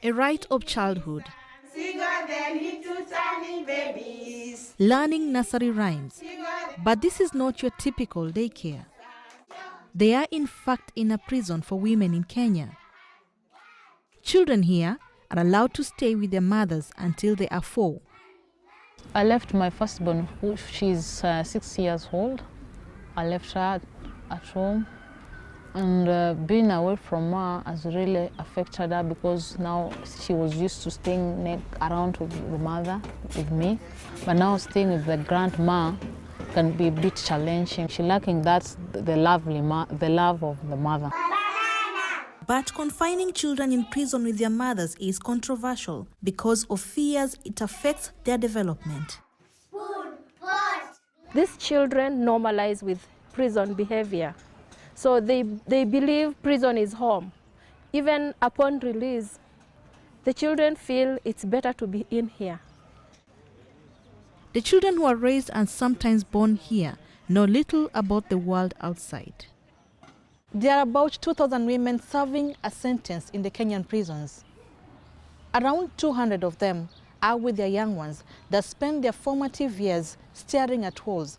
A rite of childhood. Learning nursery rhymes. But this is not your typical daycare. They are in fact in a prison for women in Kenya. Children here are allowed to stay with their mothers until they are 4. I left my firstborn, she's 6 years old. I left her at home, and being away from her has really affected her because now she was used to staying around with the mother, with me, but now staying with the grandma can be a bit challenging. She's lacking the love of the mother. But confining children in prison with their mothers is controversial because of fears it affects their development. These children normalize with prison behavior. So they believe prison is home. Even upon release, the children feel it's better to be in here. The children who are raised and sometimes born here know little about the world outside. There are about 2,000 women serving a sentence in the Kenyan prisons. Around 200 of them are with their young ones that spend their formative years staring at walls.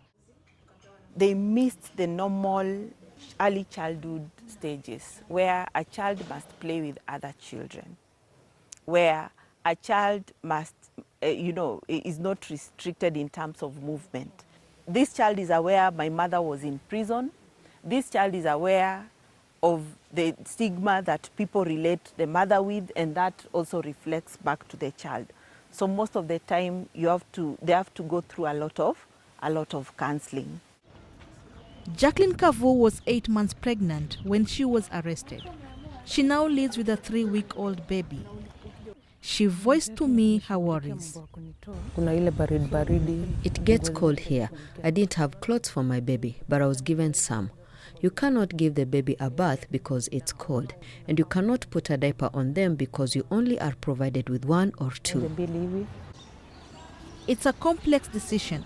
They missed the normal early childhood stages where a child must play with other children, where a child must, is not restricted in terms of movement. This child is aware my mother was in prison. This child is aware of the stigma that people relate the mother with, and that also reflects back to the child. So most of the time they have to go through a lot of counseling. Jacqueline Kavu was 8 months pregnant when she was arrested. She now lives with a 3-week-old baby. She voiced to me her worries. It gets cold here. I didn't have clothes for my baby, but I was given some. You cannot give the baby a bath because it's cold, and you cannot put a diaper on them because you only are provided with 1 or 2. It's a complex decision,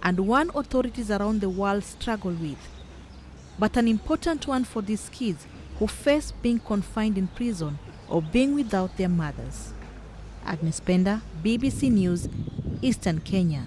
and one authorities around the world struggle with, but an important one for these kids who face being confined in prison or being without their mothers. Agnes Penda, BBC News, Eastern Kenya.